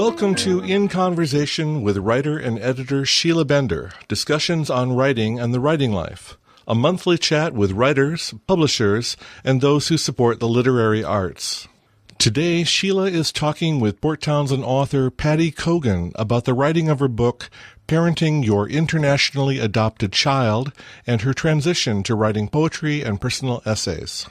Welcome to In Conversation with writer and editor Sheila Bender, discussions on writing and the writing life, a monthly chat with writers, publishers, and those who support the literary arts. Today, Sheila is talking with Port Townsend author Patty Cogen about the writing of her book, Parenting Your Internationally Adopted Child, and her transition to writing poetry and personal essays.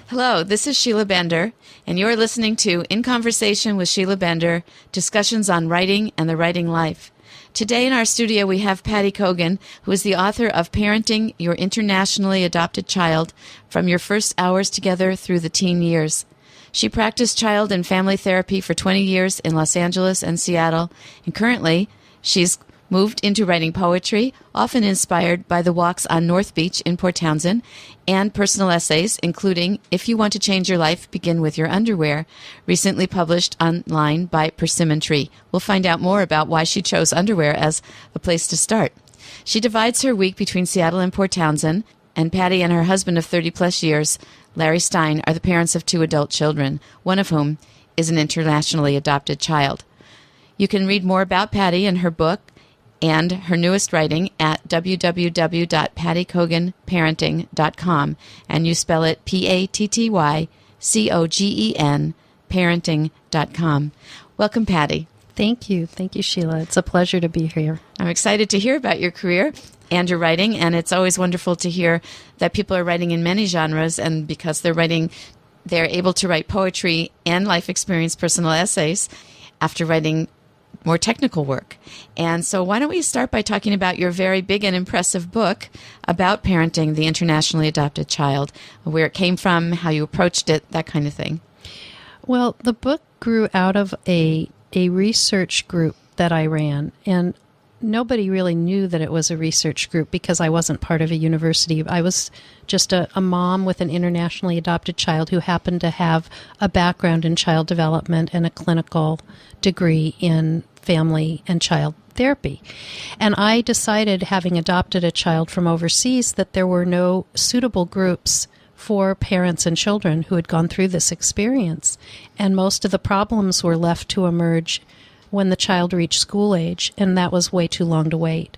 Hello, this is Sheila Bender, and you're listening to In Conversation with Sheila Bender, discussions on writing and the writing life. Today in our studio we have Patty Cogen, who is the author of Parenting Your Internationally Adopted Child, From Your First Hours Together Through the Teen Years. She practiced child and family therapy for 20 years in Los Angeles and Seattle, and currently she's moved into writing poetry, often inspired by the walks on North Beach in Port Townsend, and personal essays, including If You Want to Change Your Life, Begin With Your Underwear, recently published online by Persimmon Tree. We'll find out more about why she chose underwear as a place to start. She divides her week between Seattle and Port Townsend, and Patty and her husband of 30-plus years, Larry Stein, are the parents of 2 adult children, one of whom is an internationally adopted child. You can read more about Patty and her book and her newest writing at www.pattycogenparenting.com, and you spell it Pattycogen, parenting.com. Welcome, Patty. Thank you. Thank you, Sheila. It's a pleasure to be here. I'm excited to hear about your career and your writing, and it's always wonderful to hear that people are writing in many genres, and because they're able to write poetry and life experience personal essays after writing more technical work. And so why don't we start by talking about your very big and impressive book about parenting the internationally adopted child, where it came from, how you approached it, that kind of thing. Well, the book grew out of a research group that I ran, and nobody really knew that it was a research group because I wasn't part of a university. I was just a mom with an internationally adopted child who happened to have a background in child development and a clinical degree in family and child therapy. And I decided, having adopted a child from overseas, that there were no suitable groups for parents and children who had gone through this experience. And most of the problems were left to emerge when the child reached school age, and that was way too long to wait.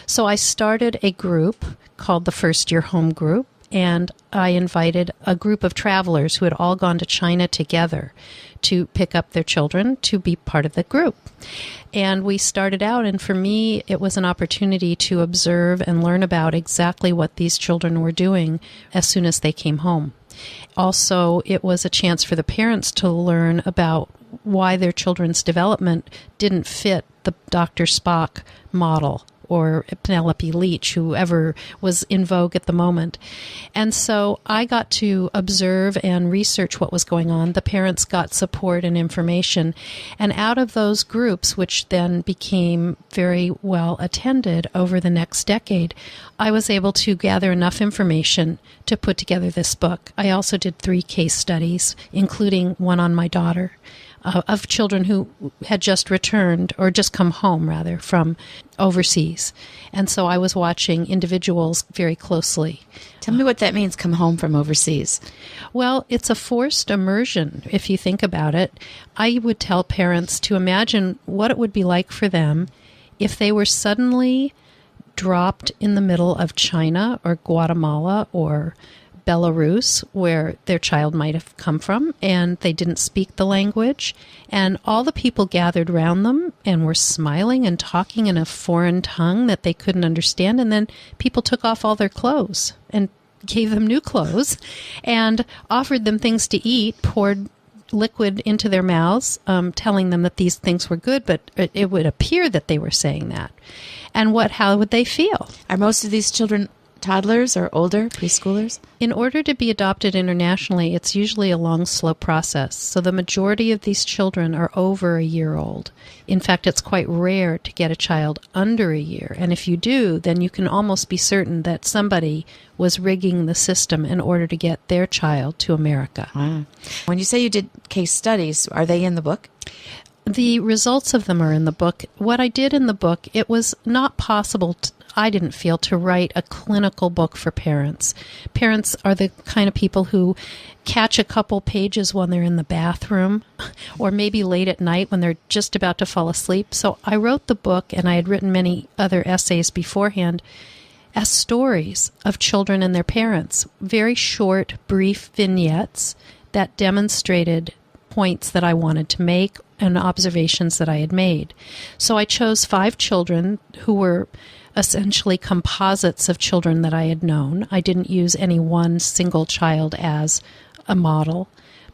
So I started a group called the First Year Home Group, and I invited a group of travelers who had all gone to China together to pick up their children to be part of the group. And we started out, and for me, it was an opportunity to observe and learn about exactly what these children were doing as soon as they came home. Also, it was a chance for the parents to learn about why their children's development didn't fit the Dr. Spock model or Penelope Leach, whoever was in vogue at the moment. And so I got to observe and research what was going on. The parents got support and information. And out of those groups, which then became very well attended over the next decade, I was able to gather enough information to put together this book. I also did 3 case studies, including one on my daughter, of children who had just returned, or just come home, rather, from overseas. And so I was watching individuals very closely. Tell me what that means, come home from overseas. Well, it's a forced immersion, if you think about it. I would tell parents to imagine what it would be like for them if they were suddenly dropped in the middle of China or Guatemala or Belarus, where their child might have come from, and they didn't speak the language, and all the people gathered around them and were smiling and talking in a foreign tongue that they couldn't understand, and then people took off all their clothes and gave them new clothes and offered them things to eat, poured liquid into their mouths, telling them that these things were good, but it would appear that they were saying that. And how would they feel? Are most of these children toddlers or older, preschoolers? In order to be adopted internationally, it's usually a long, slow process. So the majority of these children are over a year old. In fact, it's quite rare to get a child under a year. And if you do, then you can almost be certain that somebody was rigging the system in order to get their child to America. Wow. When you say you did case studies, are they in the book? The results of them are in the book. What I did in the book, it was not possible I didn't feel, to write a clinical book for parents. Parents are the kind of people who catch a couple pages when they're in the bathroom or maybe late at night when they're just about to fall asleep. So I wrote the book, and I had written many other essays beforehand, as stories of children and their parents. Very short, brief vignettes that demonstrated points that I wanted to make and observations that I had made. So I chose 5 children who were essentially composites of children that I had known. I didn't use any one single child as a model,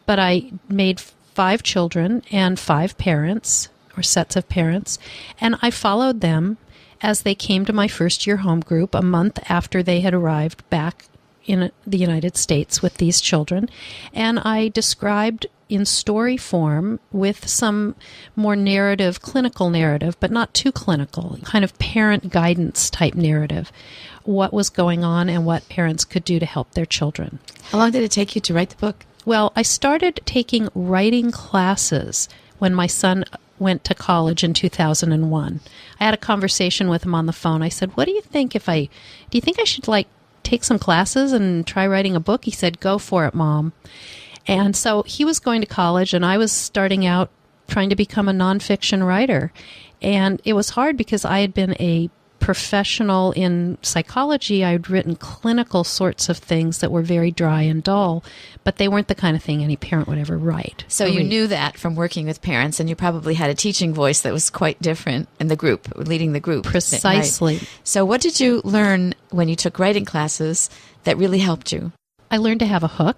but I made 5 children and 5 parents, or sets of parents, and I followed them as they came to my first-year home group a month after they had arrived back in the United States with these children. And I described in story form, with some more narrative, clinical narrative, but not too clinical, kind of parent guidance type narrative, what was going on and what parents could do to help their children. How long did it take you to write the book? Well, I started taking writing classes when my son went to college in 2001. I had a conversation with him on the phone. I said, do you think I should take some classes and try writing a book? He said, go for it, Mom. And so he was going to college, and I was starting out trying to become a nonfiction writer. And it was hard because I had been a professional in psychology. I had written clinical sorts of things that were very dry and dull, but they weren't the kind of thing any parent would ever write. So you knew that from working with parents, and you probably had a teaching voice that was quite different in the group, leading the group. Precisely. Right? So what did you learn when you took writing classes that really helped you? I learned to have a hook.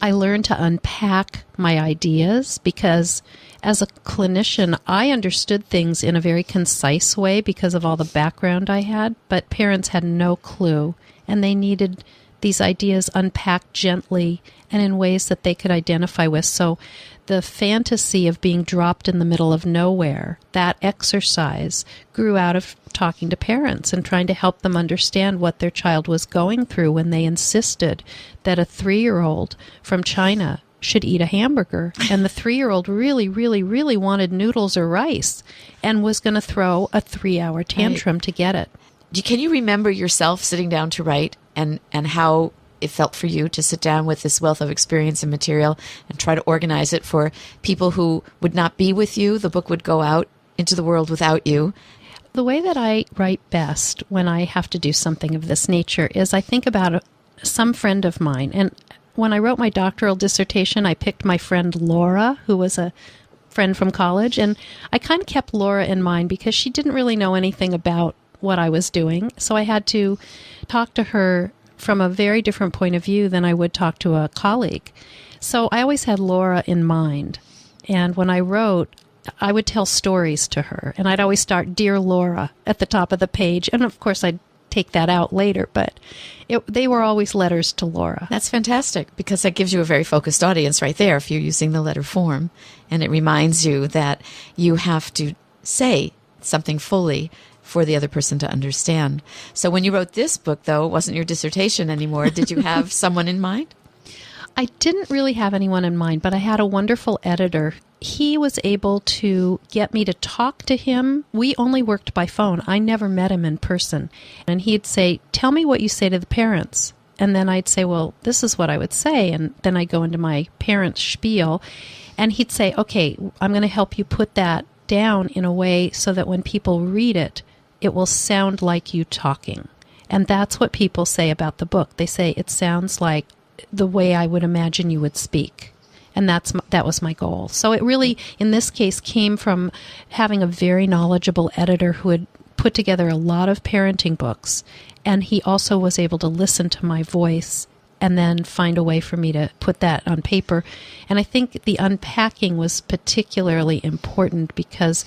I learned to unpack my ideas because as a clinician, I understood things in a very concise way because of all the background I had, but parents had no clue, and they needed these ideas unpacked gently and in ways that they could identify with. So the fantasy of being dropped in the middle of nowhere, that exercise grew out of talking to parents and trying to help them understand what their child was going through when they insisted that a 3-year-old from China should eat a hamburger. And the 3-year-old really, really, really wanted noodles or rice and was going to throw a 3-hour tantrum to get it. Can you remember yourself sitting down to write and how it felt for you to sit down with this wealth of experience and material and try to organize it for people who would not be with you? The book would go out into the world without you. The way that I write best when I have to do something of this nature is I think about some friend of mine. And when I wrote my doctoral dissertation, I picked my friend Laura, who was a friend from college. And I kind of kept Laura in mind because she didn't really know anything about what I was doing. So I had to talk to her from a very different point of view than I would talk to a colleague. So I always had Laura in mind. And when I wrote, I would tell stories to her. And I'd always start, Dear Laura, at the top of the page. And of course, I'd take that out later, but they were always letters to Laura. That's fantastic, because that gives you a very focused audience right there if you're using the letter form. And it reminds you that you have to say something fully for the other person to understand. So when you wrote this book, though, it wasn't your dissertation anymore. Did you have someone in mind? I didn't really have anyone in mind, but I had a wonderful editor. He was able to get me to talk to him. We only worked by phone. I never met him in person. And he'd say, tell me what you say to the parents. And then I'd say, well, this is what I would say. And then I'd go into my parents' spiel. And he'd say, okay, I'm going to help you put that down in a way so that when people read it, it will sound like you talking. And that's what people say about the book. They say it sounds like the way I would imagine you would speak. And that was my goal. So it really, in this case, came from having a very knowledgeable editor who had put together a lot of parenting books. And he also was able to listen to my voice and then find a way for me to put that on paper. And I think the unpacking was particularly important because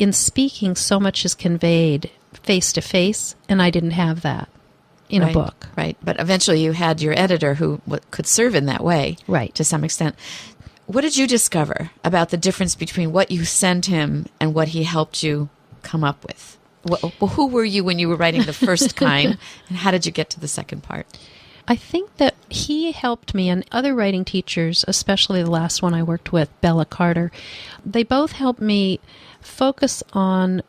in speaking, so much is conveyed face-to-face, and I didn't have that in a book. Right, but eventually you had your editor who could serve in that way, right, to some extent. What did you discover about the difference between what you sent him and what he helped you come up with? Who were you when you were writing the first kind, and how did you get to the second part? I think that he helped me, and other writing teachers, especially the last one I worked with, Bella Carter, they both helped me focus on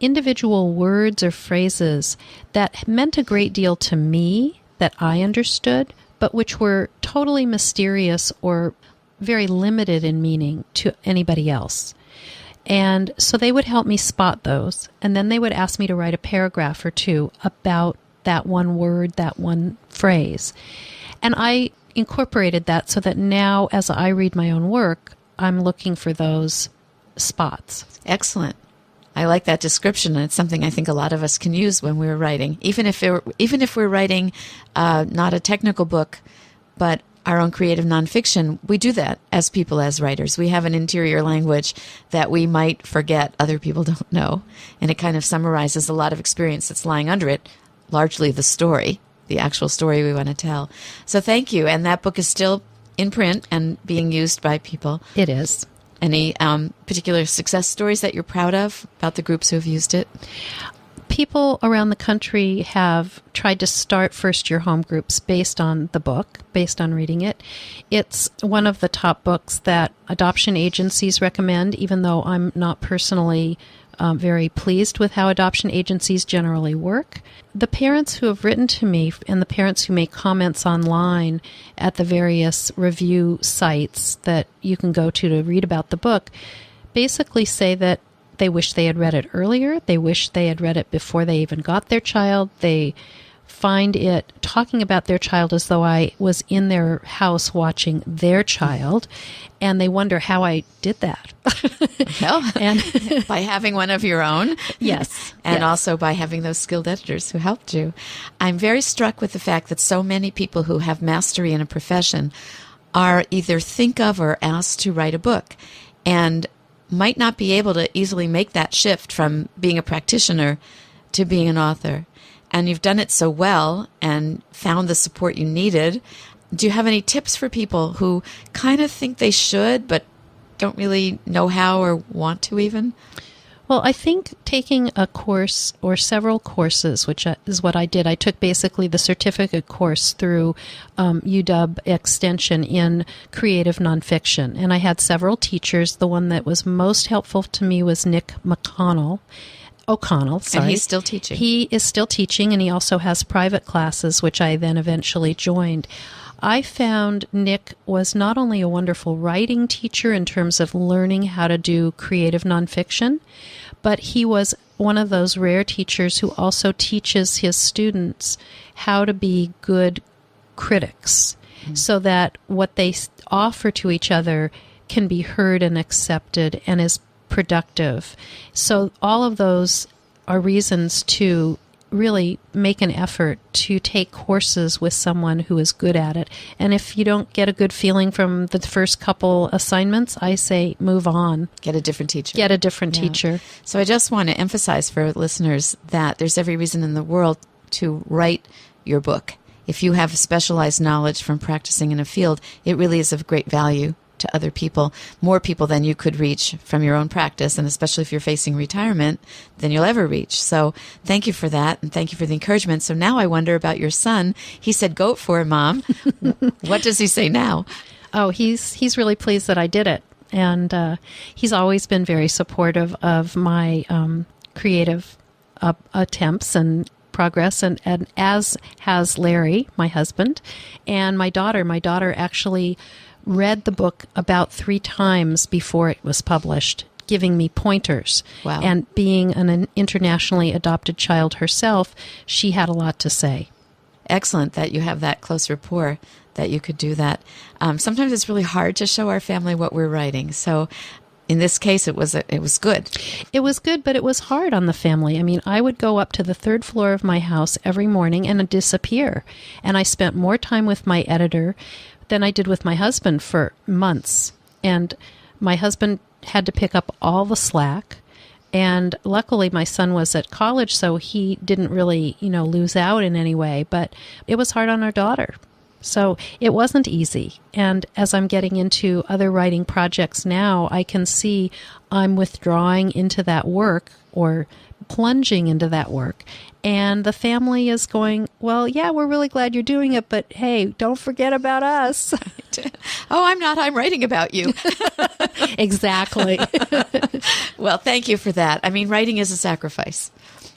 individual words or phrases that meant a great deal to me that I understood, but which were totally mysterious or very limited in meaning to anybody else. And so they would help me spot those. And then they would ask me to write a paragraph or two about that one word, that one phrase. And I incorporated that so that now as I read my own work, I'm looking for those spots. Excellent. I like that description, and it's something I think a lot of us can use when we're writing. Even if we're writing not a technical book, but our own creative nonfiction, we do that as people, as writers. We have an interior language that we might forget other people don't know, and it kind of summarizes a lot of experience that's lying under it, largely the story, the actual story we want to tell. So thank you, and that book is still in print and being used by people. It is. Any particular success stories that you're proud of about the groups who have used it? People around the country have tried to start first-year home groups based on the book, based on reading it. It's one of the top books that adoption agencies recommend, even though I'm not personally very pleased with how adoption agencies generally work. The parents who have written to me and the parents who make comments online at the various review sites that you can go to read about the book basically say that they wish they had read it earlier. They wish they had read it before they even got their child. They find it talking about their child as though I was in their house watching their child, and they wonder how I did that. Well, and by having one of your own. Yes. And yes. also by having those skilled editors who helped you. I'm very struck with the fact that so many people who have mastery in a profession are either think of or asked to write a book, and might not be able to easily make that shift from being a practitioner to being an author. And you've done it so well and found the support you needed. Do you have any tips for people who kind of think they should, but don't really know how or want to even? Well, I think taking a course or several courses, which is what I did. I took basically the certificate course through UW Extension in creative nonfiction. And I had several teachers. The one that was most helpful to me was Nick O'Connell, sorry. And he's still teaching. He is still teaching, and he also has private classes, which I then eventually joined. I found Nick was not only a wonderful writing teacher in terms of learning how to do creative nonfiction, but he was one of those rare teachers who also teaches his students how to be good critics, so that what they offer to each other can be heard and accepted and is productive. So all of those are reasons to really make an effort to take courses with someone who is good at it. And if you don't get a good feeling from the first couple assignments, I say move on. Get a different teacher. Get a different teacher. So I just want to emphasize for listeners that there's every reason in the world to write your book. If you have specialized knowledge from practicing in a field, it really is of great value to other people, more people than you could reach from your own practice, and especially if you're facing retirement, than you'll ever reach. So thank you for that, and thank you for the encouragement. So now I wonder about your son. He said, go for it, Mom. What does he say now? Oh, he's really pleased that I did it. And he's always been very supportive of my creative attempts and progress, and as has Larry, my husband, and my daughter. My daughter actually read the book about 3 times before it was published, giving me pointers. Wow. And being an internationally adopted child herself, she had a lot to say. Excellent that you have that close rapport, that you could do that. Sometimes it's really hard to show our family what we're writing. So in this case, it was good. It was good, but it was hard on the family. I mean, I would go up to the 3rd floor of my house every morning and disappear. And I spent more time with my editor than I did with my husband for months. And my husband had to pick up all the slack. And luckily my son was at college, so he didn't really, lose out in any way. But it was hard on our daughter. So it wasn't easy. And as I'm getting into other writing projects now, I can see I'm withdrawing into that work or plunging into that work. And the family is going, well, yeah, we're really glad you're doing it, but hey, don't forget about us. Oh, I'm not. I'm writing about you. Exactly. Well, thank you for that. I mean, writing is a sacrifice.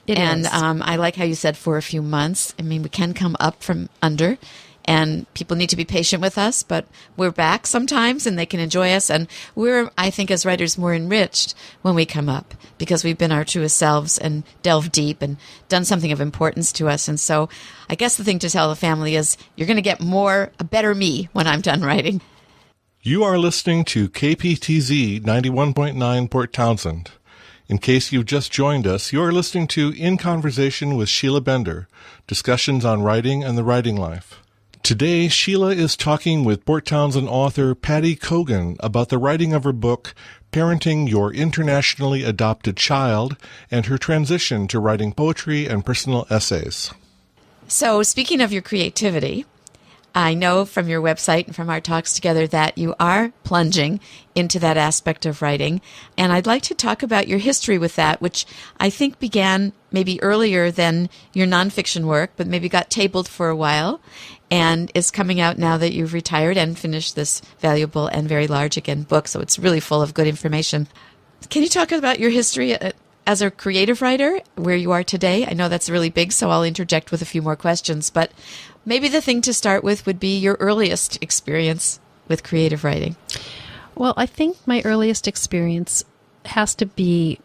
It is. I like how you said for a few months. I mean, we can come up from under, and people need to be patient with us, but we're back sometimes and they can enjoy us. And we're, I think, as writers, more enriched when we come up because we've been our truest selves and delved deep and done something of importance to us. And so I guess the thing to tell the family is you're going to get a better me when I'm done writing. You are listening to KPTZ 91.9 Port Townsend. In case you've just joined us, you are listening to In Conversation with Sheila Bender, discussions on writing and the writing life. Today, Sheila is talking with Port Townsend author Patty Cogen about the writing of her book, Parenting Your Internationally Adopted Child, and her transition to writing poetry and personal essays. So, speaking of your creativity, I know from your website and from our talks together that you are plunging into that aspect of writing. And I'd like to talk about your history with that, which I think began maybe earlier than your nonfiction work, but maybe got tabled for a while and is coming out now that you've retired and finished this valuable and very large, again, book. So it's really full of good information. Can you talk about your history as a creative writer, where you are today? I know that's really big, so I'll interject with a few more questions, but maybe the thing to start with would be your earliest experience with creative writing. Well, I think my earliest experience has to be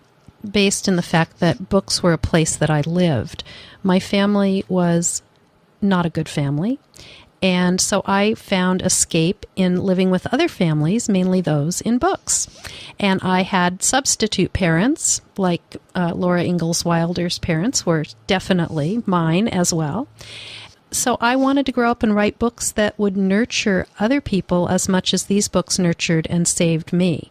based in the fact that books were a place that I lived. My family was not a good family, and so I found escape in living with other families, mainly those in books. And I had substitute parents, like Laura Ingalls Wilder's parents were definitely mine as well. So I wanted to grow up and write books that would nurture other people as much as these books nurtured and saved me.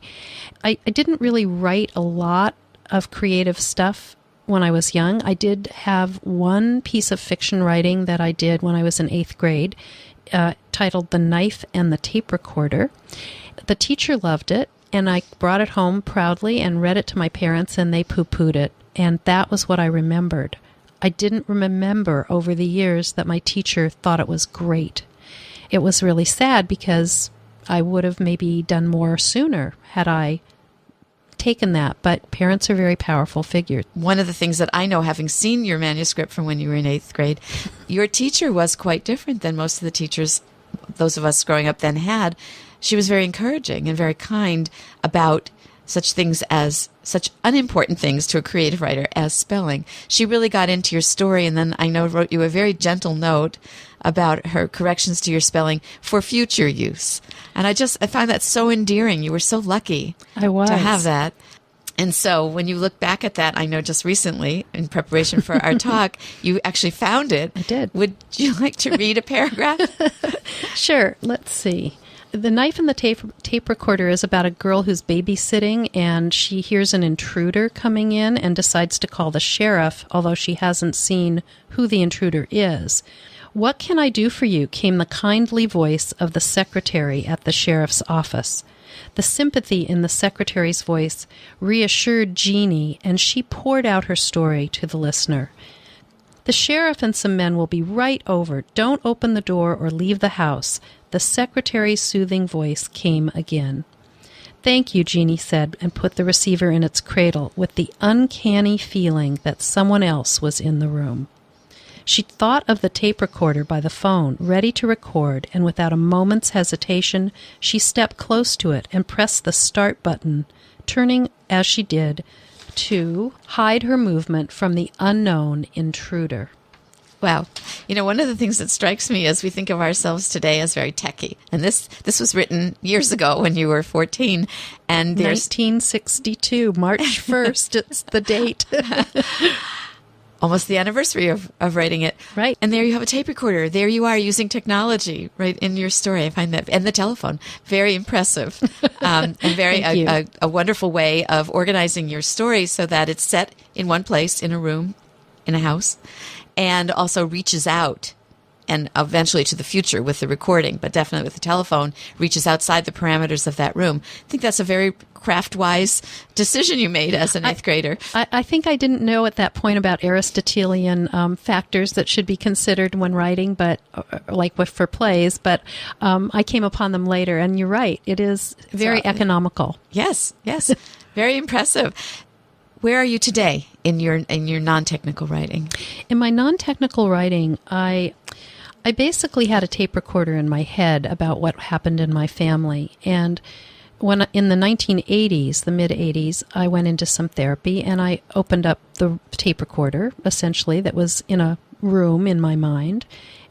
I didn't really write a lot of creative stuff when I was young. I did have one piece of fiction writing that I did when I was in 8th grade, titled The Knife and the Tape Recorder. The teacher loved it, and I brought it home proudly and read it to my parents, and they poo-pooed it. And that was what I remembered. I didn't remember over the years that my teacher thought it was great. It was really sad because I would have maybe done more sooner had I taken that, but parents are very powerful figures. One of the things that I know, having seen your manuscript from when you were in 8th grade, your teacher was quite different than most of the teachers those of us growing up then had. She was very encouraging and very kind about such things as such unimportant things to a creative writer as spelling. She really got into your story, and then I know wrote you a very gentle note about her corrections to your spelling for future use. And I find that so endearing. You were so lucky to have that. And so when you look back at that, I know just recently in preparation for our talk, you actually found it. I did. Would you like to read a paragraph? Sure. Let's see. The Knife and the Tape Recorder is about a girl who's babysitting, and she hears an intruder coming in and decides to call the sheriff, although she hasn't seen who the intruder is. "What can I do for you?" came the kindly voice of the secretary at the sheriff's office. The sympathy in the secretary's voice reassured Jeannie, and she poured out her story to the listener. "The sheriff and some men will be right over. Don't open the door or leave the house." The secretary's soothing voice came again. "Thank you," Jeannie said, and put the receiver in its cradle with the uncanny feeling that someone else was in the room. She thought of the tape recorder by the phone, ready to record, and without a moment's hesitation, she stepped close to it and pressed the start button, turning, as she did, to hide her movement from the unknown intruder. Wow. You know, one of the things that strikes me as we think of ourselves today as very techy, and this was written years ago when you were 14, and there's 1962, March 1st, it's the date. Almost the anniversary of writing it. Right. And there you have a tape recorder. There you are using technology right in your story. I find that, and the telephone, very impressive. And very a wonderful way of organizing your story so that it's set in one place, in a room, in a house, and also reaches out and eventually to the future with the recording, but definitely with the telephone, reaches outside the parameters of that room. I think that's a very craft-wise decision you made as an eighth grader. I think I didn't know at that point about Aristotelian factors that should be considered when writing, but for plays. But I came upon them later, and you're right; it is very economical. Yes, very impressive. Where are you today in your non-technical writing? In my non-technical writing, I basically had a tape recorder in my head about what happened in my family, and when in the 1980s, the mid-80s, I went into some therapy and I opened up the tape recorder, essentially, that was in a room in my mind,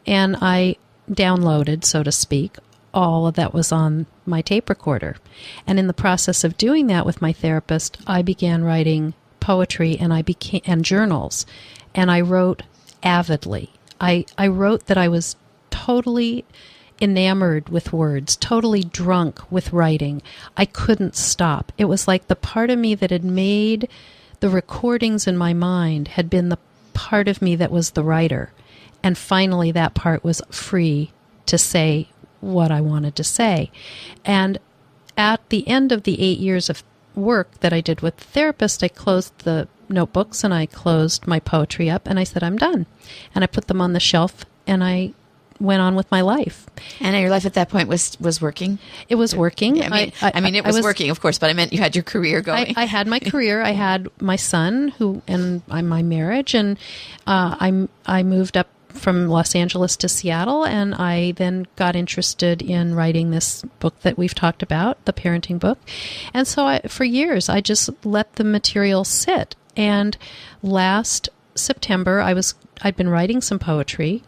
and I downloaded, so to speak, all of that was on my tape recorder. And in the process of doing that with my therapist, I began writing poetry and journals, and I wrote avidly. I wrote that I was totally enamored with words, totally drunk with writing. I couldn't stop. It was like the part of me that had made the recordings in my mind had been the part of me that was the writer. And finally that part was free to say what I wanted to say. And at the end of the 8 years of work that I did with the therapist, I closed the notebooks and I closed my poetry up and I said, I'm done. And I put them on the shelf and I went on with my life. And your life at that point was working? It was working. Yeah, it was working, of course, but I meant you had your career going. I had my career. I had my son and my marriage, and I moved up from Los Angeles to Seattle, and I then got interested in writing this book that we've talked about, the parenting book. And so for years, I just let the material sit. And last September, I'd been writing some poetry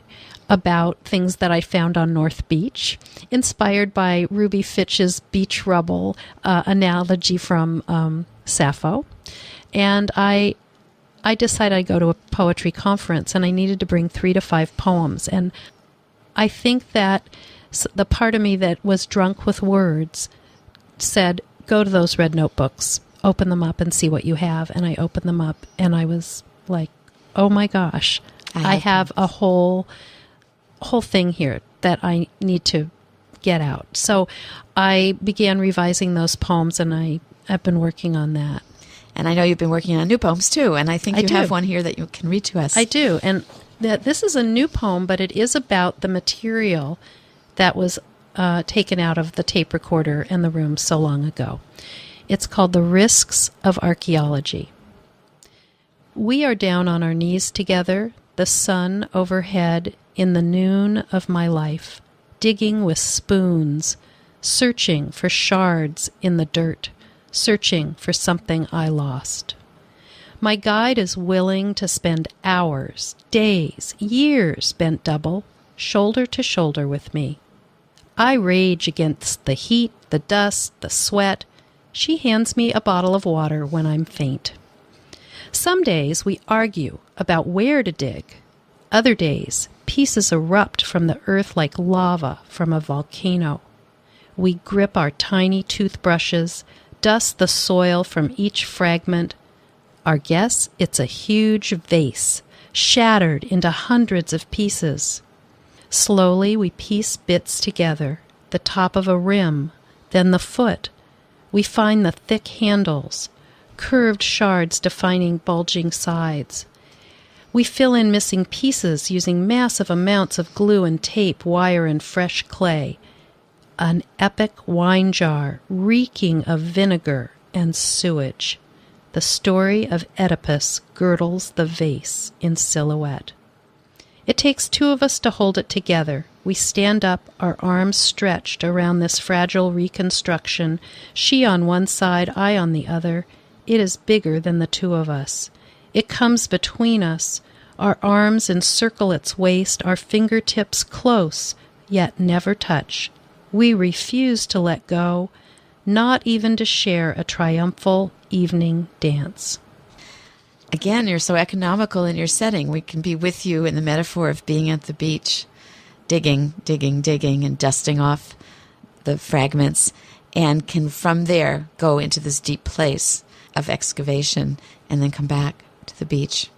about things that I found on North Beach, inspired by Ruby Fitch's beach rubble analogy from Sappho. And I decided I'd go to a poetry conference, and I needed to bring 3 to 5 poems. And I think that the part of me that was drunk with words said, go to those red notebooks, open them up and see what you have. And I opened them up, and I was like, oh my gosh, I have a whole thing here that I need to get out. So I began revising those poems, and I've been working on that. And I know you've been working on new poems too, and I think you have one here that you can read to us. I do, and this is a new poem, but it is about the material that was taken out of the tape recorder in the room so long ago. It's called The Risks of Archaeology. We are down on our knees together, the sun overhead in the noon of my life, digging with spoons, searching for shards in the dirt, searching for something I lost. My guide is willing to spend hours, days, years bent double, shoulder to shoulder with me. I rage against the heat, the dust, the sweat. She hands me a bottle of water when I'm faint. Some days we argue about where to dig. Other days, pieces erupt from the earth like lava from a volcano. We grip our tiny toothbrushes, dust the soil from each fragment. Our guess, it's a huge vase, shattered into hundreds of pieces. Slowly we piece bits together, the top of a rim, then the foot. We find the thick handles, curved shards defining bulging sides. We fill in missing pieces using massive amounts of glue and tape, wire, and fresh clay. An epic wine jar reeking of vinegar and sewage. The story of Oedipus girdles the vase in silhouette. It takes 2 of us to hold it together. We stand up, our arms stretched around this fragile reconstruction, she on one side, I on the other. It is bigger than the 2 of us. It comes between us. Our arms encircle its waist, our fingertips close, yet never touch. We refuse to let go, not even to share a triumphal evening dance. Again, you're so economical in your setting. We can be with you in the metaphor of being at the beach, digging, and dusting off the fragments, and can from there go into this deep place of excavation and then come back to the beach.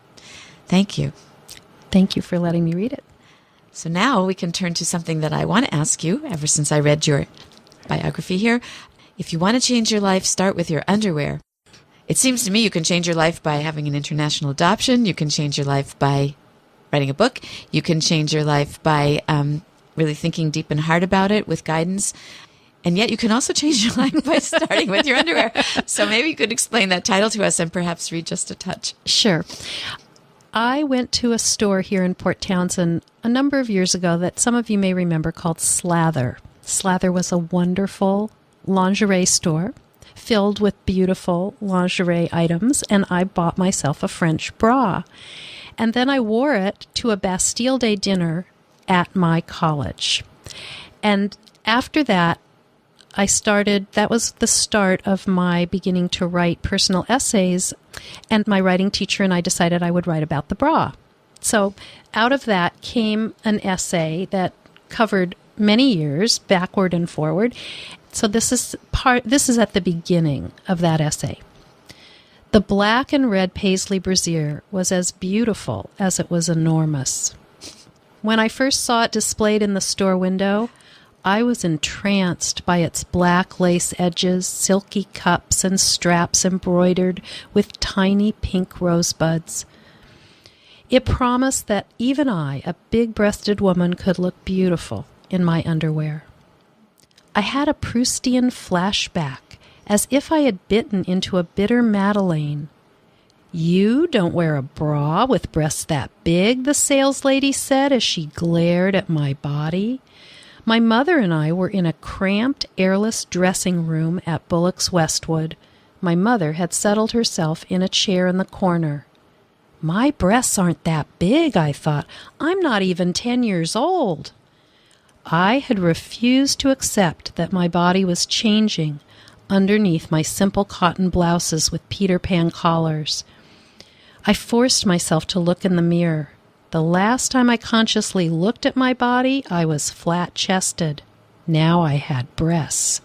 Thank you. Thank you for letting me read it. So now we can turn to something that I want to ask you ever since I read your biography here. If you want to change your life, start with your underwear. It seems to me you can change your life by having an international adoption. You can change your life by writing a book. You can change your life by really thinking deep and hard about it with guidance. And yet you can also change your life by starting with your underwear. So maybe you could explain that title to us and perhaps read just a touch. Sure. I went to a store here in Port Townsend a number of years ago that some of you may remember called Slather. Slather was a wonderful lingerie store filled with beautiful lingerie items, and I bought myself a French bra. And then I wore it to a Bastille Day dinner at my college. And after that, that was the start of my beginning to write personal essays, and my writing teacher and I decided I would write about the bra. So out of that came an essay that covered many years, backward and forward. So this is at the beginning of that essay. The black and red paisley brassiere was as beautiful as it was enormous. When I first saw it displayed in the store window, I was entranced by its black lace edges, silky cups, and straps embroidered with tiny pink rosebuds. It promised that even I, a big-breasted woman, could look beautiful in my underwear. I had a Proustian flashback, as if I had bitten into a bitter Madeleine. "You don't wear a bra with breasts that big," the saleslady said as she glared at my body. My mother and I were in a cramped, airless dressing room at Bullock's Westwood. My mother had settled herself in a chair in the corner. My breasts aren't that big, I thought. I'm not even 10 years old. I had refused to accept that my body was changing underneath my simple cotton blouses with Peter Pan collars. I forced myself to look in the mirror. The last time I consciously looked at my body, I was flat-chested. Now I had breasts,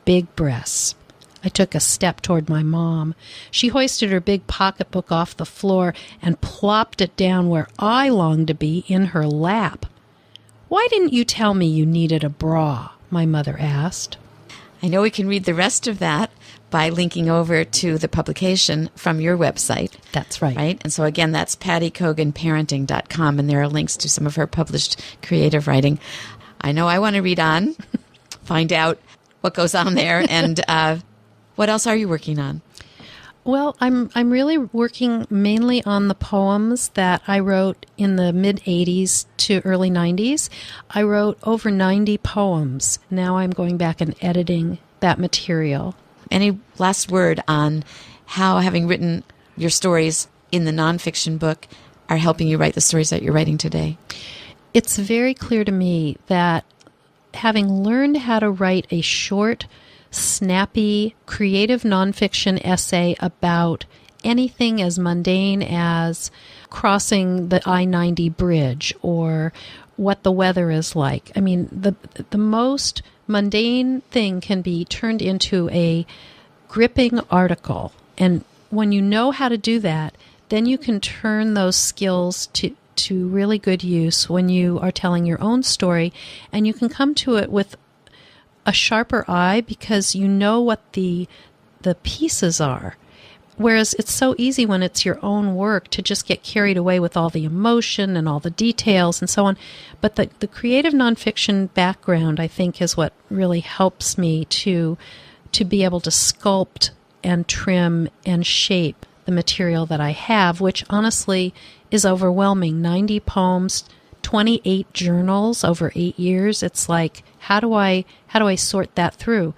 big breasts. I took a step toward my mom. She hoisted her big pocketbook off the floor and plopped it down where I longed to be, in her lap. "Why didn't you tell me you needed a bra?" my mother asked. I know we can read the rest of that by linking over to the publication from your website. That's right. Right? And so again, that's pattycogenparenting.com, and there are links to some of her published creative writing. I know I want to read on, find out what goes on there, and what else are you working on? Well, I'm really working mainly on the poems that I wrote in the mid-'80s to early '90s. I wrote over 90 poems. Now I'm going back and editing that material. Any last word on how having written your stories in the nonfiction book are helping you write the stories that you're writing today? It's very clear to me that having learned how to write a short, snappy, creative nonfiction essay about anything as mundane as crossing the I-90 bridge or what the weather is like. I mean, the most mundane thing can be turned into a gripping article. And when you know how to do that, then you can turn those skills to really good use when you are telling your own story, and you can come to it with a sharper eye because you know what the pieces are. Whereas it's so easy when it's your own work to just get carried away with all the emotion and all the details and so on. But the creative nonfiction background, I think, is what really helps me to be able to sculpt and trim and shape the material that I have, which honestly is overwhelming. 90 poems, 28 journals over 8 years. It's like, how do I sort that through?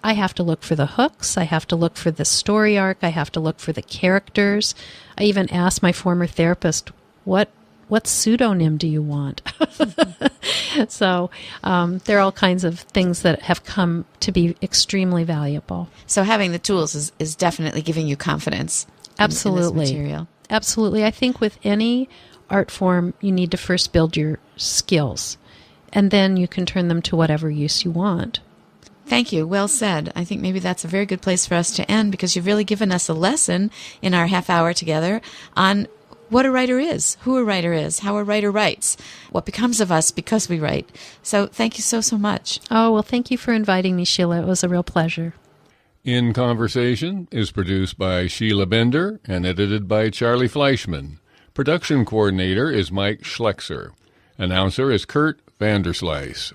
I have to look for the hooks. I have to look for the story arc. I have to look for the characters. I even asked my former therapist, what pseudonym do you want? So there are all kinds of things that have come to be extremely valuable. So having the tools is definitely giving you confidence. Absolutely. In this material. Absolutely. I think with any art form, you need to first build your skills, and then you can turn them to whatever use you want. Thank you. Well said. I think maybe that's a very good place for us to end, because you've really given us a lesson in our half hour together on what a writer is, who a writer is, how a writer writes, what becomes of us because we write. So thank you so much. Oh, well, thank you for inviting me, Sheila. It was a real pleasure. In Conversation is produced by Sheila Bender and edited by Charlie Fleischman. Production coordinator is Mike Schlexer. Announcer is Kurt Vanderslice.